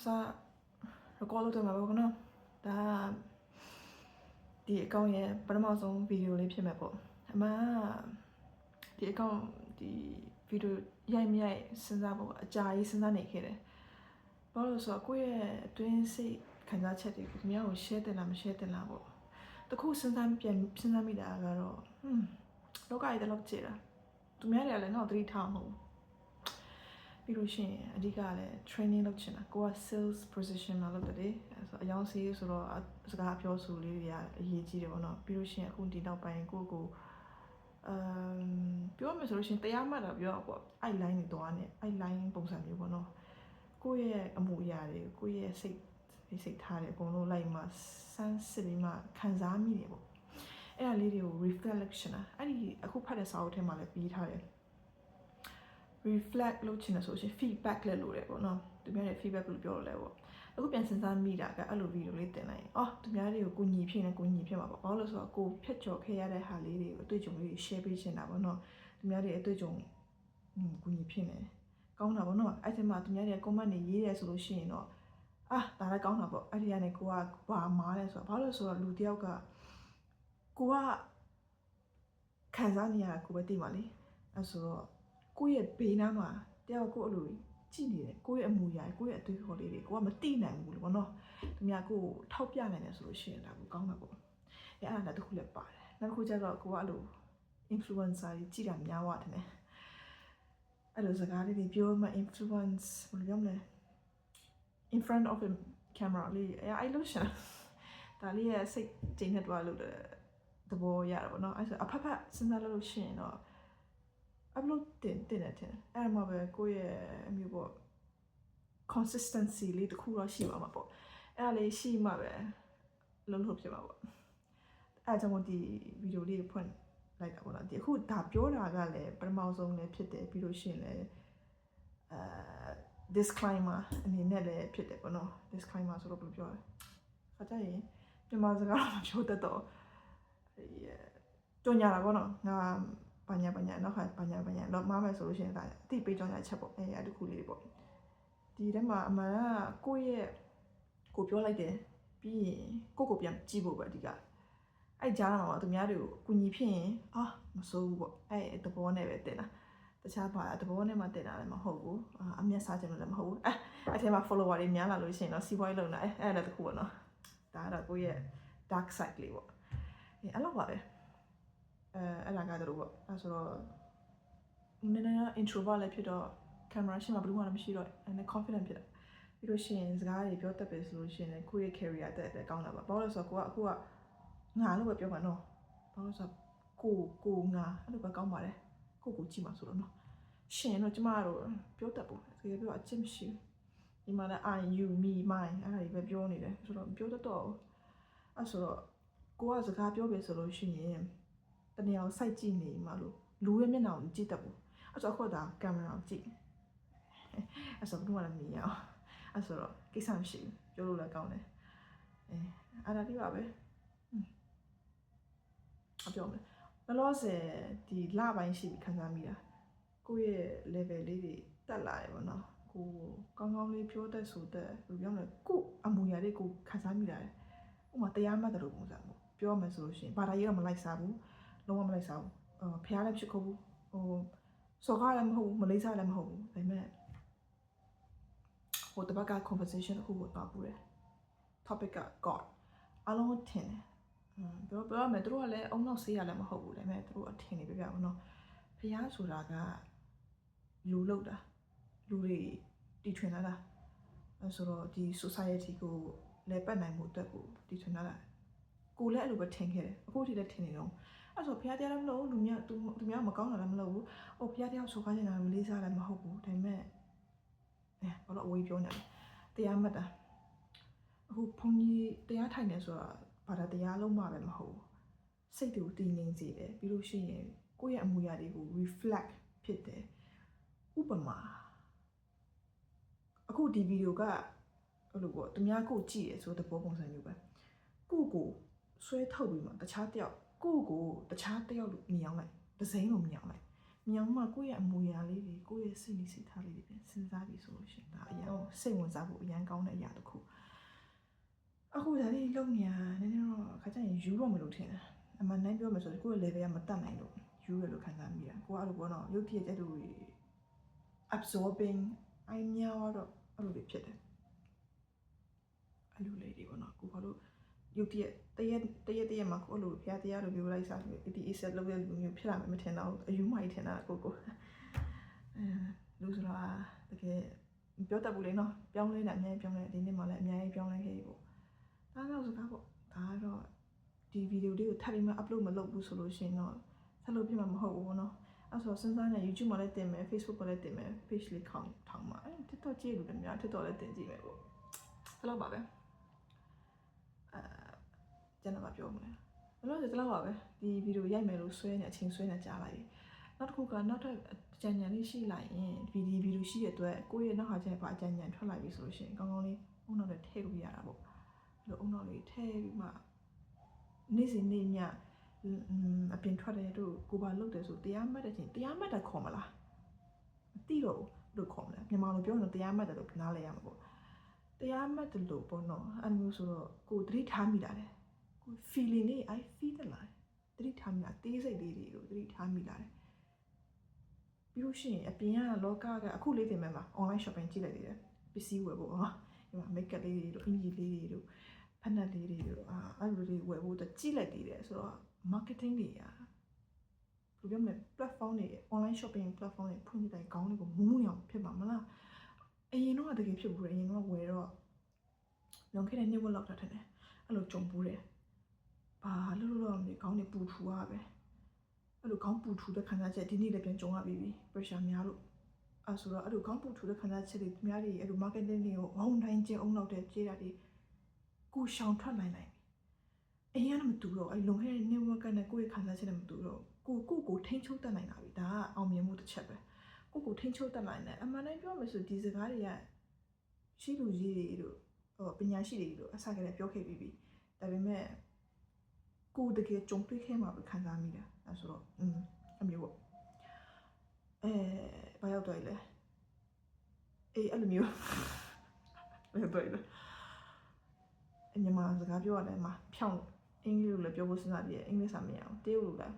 sa recall to ma ba no da di account ye ပထမဆုံး video လေးဖြစ်မှာပေါ့အမှဒီ account ဒီ video ရိုက်မရိုက်စဉ်းစားဖို့အကြာကြီးစဉ်းစားနေခဲ့တယ်ဘာလို့ဆိုတော့ကိုယ့်ရဲ့အတွင်းစိတ်ခံစားချက်တွေကိုခင်ဗျားကို share တင်လားမ share တင်လားပေါ့တခုစဉ်းစားမိတာကတော့လောကကြီးတစ်လောက်ကြည့်တာသူများတွေကလည်းငါ့ကိုသတိထားမှာမဟုတ်ပြီးလို့ရှိရင်အဓိကလည်း training လုပ်ချင်တာကိုက sales position မှာလုပ်တယ်ဆိုတော့အယောင်စီးဆိုတော့စကားပြောဆိုလေးတွေကအရေးကြီးတယ်ပေါ့နော်ပြီးလို့ရှိရင်အခုဒီနောက်ပိုင်းကိုပြောမယ်ဆိုလို့ရှိရင်တရားမှတ်တာပြောပေါ့အဲ့ line တွေသွားနေအဲ့ line ပုံစံမျိုးပေါ့နော်ကိုယ့်ရဲ့အမှုအရာတွေကိုယ့်ရဲ့စိတ်ထားတယ်အကုန်လုံးလိုက်မှစမ်းစစ်ပြီးမှခံစားမိတယ်ပေါ့အဲ့ဒါလေးတွေကို reflection အဲ့ဒီအခုဖတ်တဲ့စာအုပ်ထဲမှာလည်းပြီးထားတယ် reflect လုပ်ချင်တယ်ဆိုရင် feedback လည်းလုပ်တယ်ပေါ့နော်သူများတွေ feedback လို့ပြောလို့လဲပေါ့အခုပြန်စဉ်းစားမိတာကအဲ့လို video လေးတင်လိုက်ရင်သူများတွေကိုကိုညီဖြစ်နေကိုညီဖြစ်မှာပေါ့ဘာလို့လဲဆိုတော့ကိုဖြတ်ကျော်ခဲ့ရတဲ့ဟာလေးတွေကိုအတွေ့အကြုံလေးတွေ share ပေးချင်တာပေါ့နော်သူများတွေအတွေ့အကြုံကိုညီဖြစ်နေကောင်းတာပေါ့နော်အဲ့ဒီမှာသူများတွေ comment တွေရေးတယ်ဆိုလို့ရှိရင်တော့ဒါလည်းကောင်းတာပေါ့အဲ့ဒီကနေကိုကဘာမားလဲဆိုတော့ဘာလို့လဲဆိုတော့လူတယောက်ကကိုကခံစားနေရတာကိုပဲသိမှာလေအဲ့ဆိုတော့ကိုယ့်ရဲ့ဘေးနားမှာတယောက်ကိုအဲ့လိုကြည့်နေတယ်ကိုယ့်ရဲ့အမူအရာကိုယ့်ရဲ့အတွေ့အခေါ်လေးတွေကိုကမသိနိုင်ဘူးလို့ပေါ့နော်သူများကိုထောက်ပြနိုင်တယ်ဆိုလို့ရှိရင်ဒါကိုကောင်းမှာပေါ့အဲ့ဒါတစ်ခုလည်းပါတယ်နောက်တစ်ခုကျတော့ကိုကအဲ့လို influencer ကြီးကြည့်တာများသွားတယ်အဲ့လိုစကားလေးတွေပြောမှ influence ဘယ်လိုပြောမလဲ in front of a camera လေးအဲ့လိုရှာဒါလေးရဲ့စိတ်ကျင်းနေတော့လို့သဘောရတာပေါ့နော်အဲ့ဆိုအဖက်စဉ်းစားလို့ရှိရင်တော့upload တင်တယ်အဲ့မှာပဲကိုယ့်ရဲ့အမျိုးပေါ့ consistency လေးတစ်ခုတော့ရှိမှာပေါ့အဲ့ဒါလေးရှိမှပဲလုံးလို့ဖြစ်မှာပေါ့အဲ့ကြောင့်ဒီ video လေးဖွင့်လိုက်တာပေါ့နော်ဒီအခုဒါပြောတာကလည်းပထမဆုံးလည်းဖြစ်တယ်ပြီးလို့ရှိရင်လည်းdisclaimer အနေနဲ့လည်းဖြစ်တယ်ပေါ့နော် disclaimer ဆိုတော့ဘယ်လိုပြောလဲခါကြရင်မြန်မာစကားမပြောတတ်တော့ကြော်ညာတာပေါ့နော်ငါပညာနောက်ခါပညာတော့မှားမယ်ဆိုလို့ရှိရင်ဒါအတိပေးကြောင်းရချက်ပေါ့အဲ့တခုလေးပေါ့ဒီထဲမှာအမှန်ကကိုယ့်ရဲ့ကိုပြောလိုက်တယ်ပြီးရင်ကိုပြန်ကြည့်ဖို့ပဲအဓိကအဲ့ကြားမှာသူများတွေကိုကုညီဖြစ်ရင်မစိုးဘူးပေါ့အဲ့တဘောနဲ့ပဲတင်တာတခြားပါတဘောနဲ့မှတင်တာလည်းမဟုတ်ဘူးအမျက်စားခြင်းလည်းမဟုတ်ဘူးအဲ့ထဲမှာ follower တွေများလာလို့ရှိရင်တော့စီးပွားရေးလုပ်နေအဲ့လည်းတခုပေါ့နော်ဒါကတော့ကိုယ့်ရဲ့ dark side လေးပေါ့အဲ့လောက်ပါပဲအဲ့ဒါကတော့ပေါ့အဲ့ဆိုတော့နည်းနည်း introvert လည်းဖြစ်တော့ camera ရှေ့မှာဘယ်လိုမှမရှိတော့နည်း confident ဖြစ်တယ်ပြီးလို့ရှိရင်စကားတွေပြောတတ်ပြီဆိုလို့ရှိရင်ကိုယ့်ရဲ့ career တက်ကောင်းတာပါဘာလို့လဲဆိုတော့ကိုကအခုကငါလို့ပဲပြောမှာနော်ဘာလို့ဆိုတော့ကိုငါအဲ့လိုပဲကောင်းပါတယ်ကိုကြည့်မှာဆိုတော့နော်ရှင်တော့ကျမတို့ပြောတတ်ဘူးတကယ်ပြောအချင်းမရှိဒီမှာလည်း I you me mine အဲ့ဒါတွေပဲပြောနေတယ်ဆိုတော့ပြောတတ်တော့အဲ့ဆိုတော့ကိုကစကားပြောပြီဆိုလို့ရှိရင်တနေအောင်စိုက်ကြည့်နေမှလို့လူရဲ့မျက်နှာကိုကြည့်တတ်ဘူးအဲ့ဆိုအခုကကင်မရာကိုကြည့်အဲ့ဆိုဘယ်လိုမှလည်းမမြင်အောင်အဲ့ဆိုတော့ကိစ္စမရှိဘူးပြောလို့လည်းကောင်းတယ်အဲ့ဒါဒီပါပဲအပြောမယ်ဘလောဆယ်ဒီလပိုင်းရှိပြီခံစားမိတာကိုယ့်ရဲ့ level လေးတွေတက်လာတယ်ပေါ့နော်ကိုကောင်းကောင်းလေးပြောတတ်ဆိုတတ်ဘယ်လိုပြောမလဲကိုအမူအရာလေးကိုခံစားမိတာဥပမာတရားမှတ်တယ်လို့ပုံစံပေါ့ပြောမယ်ဆိုလို့ရှိရင်ဘာသာရေးတော့မလိုက်စားဘူးလုံးဝမလိုက်စားဘူးဖះလည်းဖြစ်ခုဘူးစော်ကားလည်းမဟုတ်ဘူးမလေးစားလည်းမဟုတ်ဘူးဒါပေမဲ့တပတ်က conversation တစ်ခုကိုတော့ပူတယ် topic က God အလုံးထင်တယ်ပြောမယ်သူတို့ကလည်းအုံနောက်ဆေးရလည်းမဟုတ်ဘူးဒါပေမဲ့သူတို့အထင်နေပြပြပါတော့ဖះဆိုတာကလူလောက်တာလူတွေတီထွင်လာတာအဲဆိုတော့ဒီ society ကိုလည်းပတ်နိုင်မှုအတွက်ကိုတီထွင်လာတာကိုလည်းအဲ့လိုပဲထင်ခဲ့တယ်အခုထိလည်းထင်နေတော့အဲ့ဆိုဖះတရားလည်းမလုပ်ဘူးလူများသူများမကောင်းတာလည်းမလုပ်ဘူးဖះတရားဆိုကားနေတာမလေးစားလည်းမဟုတ်ဘူးဒါပေမဲ့ဘာလို့အဝေးပြောနေလဲတရားမှတ်တာအခုဘုန်းကြီးတရားထိုင်နေဆိုတာဘာသာတရားလုံးမှပဲမဟုတ်ဘူးစိတ်တွေကိုတည်ငြိမ်စေတယ်ပြီးလို့ရှိရင်ကိုယ့်ရဲ့အမူအရာတွေကို reflect ဖြစ်တယ်ဥပမာအခုဒီဗီဒီယိုကအဲ့လိုပေါ့သူများကိုကြည့်ရဆိုတဲ့ပုံစံမျိုးပဲကိုဆွဲထုတ်ပြီးမှတခြားတယောက်ကိုတခြားတယောက်လို့မြင်အောင်လိုက်ဒဇိန်းလို့မြင်အောင်လိုက်မြင်အောင်မှကိုယ့်ရဲ့အမူအရာလေးတွေကိုယ့်ရဲ့ စိတ်နေစိတ်ထားလေးတွေပြန်စဉ်းစားပြီးဆိုလို့ရှိရင်ဒါအရင်စိတ်ဝင်စားဖို့အရင်ကောင်းတဲ့အရာတစ်ခုအခုဒါလေးလုံညာနည်းနည်းတော့ခါကျရင်ယူတော့မလို့ထင်တယ်အမှန်တိုင်းပြောမယ်ဆိုကိုယ့်ရဲ့ level ကမတတ်နိုင်လို့ယူရလို့ခံစားမိတာကိုကအဲ့လိုပေါ့နော်ရုပ်တရက်တဲ့လူတွေ absorbing အိုင်းများတော့အဲ့လိုတွေဖြစ်တယ်အဲ့လိုလေးတွေပေါ့နော်ကိုဘာလို့ရုပ်တရက်တရက်မှာကိုအဲ့လိုဖျားတရားလိုမျိုးလိုက်စားပြီးဒီ asset လောက်တဲ့လူမျိုးဖြစ်လာမယ်မထင်တော့အယူမိုက်ထင်တာကိုလူဆိုတာတကယ်ပြောတတ်ဘူးလေနော်ပြောင်းလဲတာအများကြီးပြောင်းလဲဒီနေ့မှလည်းအများကြီးပြောင်းလဲခဲ့ပြီပေါ့ဒါတော့စကားပေါ့ဒါတော့ဒီဗီဒီယိုလေးကိုထပ်ပြီးမှ upload မလုပ်ဘူးဆိုလို့ရှိရင်တော့ဆက်လုပ်ပြမှာမဟုတ်ဘူးပေါ့နော်အဲ့ဆိုစဉ်းစားနေ YouTube မှာလည်းတင်မယ် Facebook မှာလည်းတင်မယ် page လေးထောင်မှာအဲ့ TikTok ကြည့်လို့လည်းများ TikTok လည်းတင်ကြည့်မယ်ပေါ့ဘယ်လောက်ပါပဲကျွန်တော်ပြောမလဲဘယ်လိုလဲဒီလောက်ပါပဲဒီဗီဒီယိုရိုက်မယ်လို့ဆွဲနေအချိန်ဆွဲနေကြားလိုက်ပြီနောက်တစ်ခုကနောက်ထပ်အကြံဉာဏ်လေးရှိလိုက်ရင်ဗီဒီယိုရှိတဲ့အတွက်ကိုယ့်ရဲ့နောက်ဟာကျပါအကြံဉာဏ်ထွက်လာပြီဆိုလို့ရှိရင်ကောင်းကောင်းလေးအုံနောက်တွေထည့်လို့ရတာပေါ့အဲ့လိုအုံနောက်လေးထည့်ပြီးမှနေ့စဉ်နေ့ညအပြင်ထွက်တဲ့တို့ကိုပါလုပ်တယ်ဆိုတရားမှတ်တဲ့ချင်းတရားမှတ်တာခေါ်မလားမသိတော့ဘူးလို့ခေါ်မလားမြန်မာလိုပြောရင်တရားမှတ်တယ်လို့နားလဲရမှာပေါ့တရားမှတ်တယ်လို့ပေါ့နော်အဲ့မျိုးဆိုတော့ကိုသတိထားမိတာလေကို feeling လေး I feel တယ်လားသတိထားမိတာတေးစိတ်လေးတွေကိုသတိထားမိလာတယ်ပြီးလို့ရှိရင်အပြင်ကလောကကအခုလေးတင်မယ်မှာ online shopping ကြည့်လိုက်သေးတယ်ပစ္စည်းဝယ်ဖို့ဟာဒီမှာ makeup လေးတွေတို့အင်ဂျီလေးတွေတို့ဖက်နက်လေးတွေတို့အဲ့လိုလေးဝယ်ဖို့တော့ကြည့်လိုက်သေးတယ်ဆိုတော့ marketing တွေကဘယ်လိုပြောမလဲ platform တွေ online shopping platform တွေဖွင့်ပြတိုင်းကောင်းတွေကိုမူးမူးအောင်ဖြစ်ပါမလားအရင်တော့တကယ်ဖြစ်ဘူးလေအရင်တော့ဝယ်တော့လွန်ခဲ့တဲ့နှစ်ဝက်လောက်တာထက်တယ်အဲ့လိုကြုံဘူးတယ်ဘာလို့လို့မလဲခေါင်းတွေပူထူရပဲအဲ့လိုခေါင်းပူထူတဲ့ခံစားချက်ဒီနေ့လည်းပြန်ကြုံရပြီ pressure များလို့အဲ့ဆိုတော့အဲ့လိုခေါင်းပူထူတဲ့ခံစားချက်တွေများတွေအဲ့လို marketing တွေကိုဝုန်းတိုင်းကျင်းအောင်လောက်တဲ့ကြေးတာတွေကိုရှောင်ထွက်နိုင်ပြီအရင်ကမတူတော့အဲ့လွန်ခဲ့တဲ့နှစ်ဝက်ကနဲ့ကိုယ့်ရဲ့ခံစားချက်နဲ့မတူတော့ကိုထိန်းချုပ်တတ်နိုင်တာပြီဒါကအောင်မြင်မှုတစ်ချက်ပဲကိုထိန်းချုပ်တတ်နိုင်တယ်အမှန်တိုင်းပြောမယ်ဆိုဒီစကားတွေကရှိလူကြီးတွေတို့ပညာရှိတွေတို့အစားကလေးပြောခဲ့ပြီးပြီဒါပေမဲ့ကိုတကယ်ကြုံတွေ့ခဲ့မှာပဲခံစားမိတာအဲဆိုတော့အမျိုးပေါ့ဘာရောက်တော့လဲအဲ့လိုမျိုးဘယ်တော့လဲမြန်မာစကားပြောရတယ်မှာဖြောင်းအင်္ဂလိပ်လိုလည်းပြောဖို့စဉ်းစားပြီးအင်္ဂလိပ်စာမရအောင်တရုတ်လိုလည်း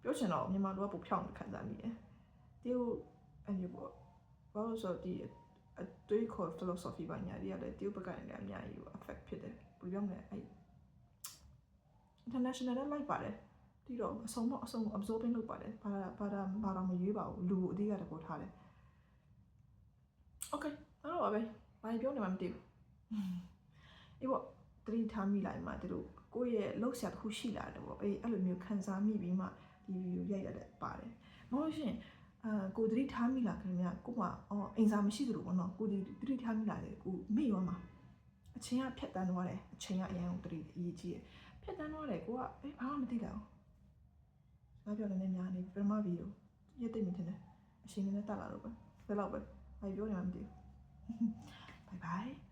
ပြောချင်တော့မြန်မာလိုကပိုဖြောင်းခံစားမိတယ်တရုတ်အမျိုးပေါ့ဘာလို့ဆိုဒီအတွေးခေါ် philosophy ဘာညာတွေကလည်းတရုတ်ဘက်ကနေလည်းအများကြီး affect ဖြစ်တယ်ဘယ်ပြောမလဲအဲ့ international လည်းလိုက်ပါတယ်ဒီတော့အဆုံး absorbing လုပ်ပါတယ်ဘာတော့မရွေးပါဘူးလူအဓိကတဘောထားတယ် okay အဲ့တော့ပါပဲဘာပြောနေမှမသိဘူးအေးပေါ့တတိထားမိလိုက်မှတို့ကိုယ့်ရဲ့လောက်ဆရာတစ်ခုရှိလာတယ်ပေါ့အဲ့လိုမျိုးခံစားမိပြီးမှဒီဗီဒီယိုရိုက်ရတဲ့ပါတယ်မဟုတ်ရှင်ကိုတတိထားမိလာခင်ဗျာကိုကအိမ်စာမရှိသလိုပေါ့နော်ကိုဒီတတိထားမိလာတယ်ကိုမေ့ရောမှာအချင်းကဖြတ်တန်းသွားတယ်အချင်းကအရင်ကတတိအရေးကြီးတယ်ဖြတ်တန်းသွားတယ်ကိုကဘာမှမသိတော့ဘာပြောလဲများနေပထမဗီဒီယိုရက်သိမ့်နေတယ်အချိန်နဲ့တက်လာတော့ပဲဘယ်လောက်ပဲဘာပြောနေမှမသိဘူး bye bye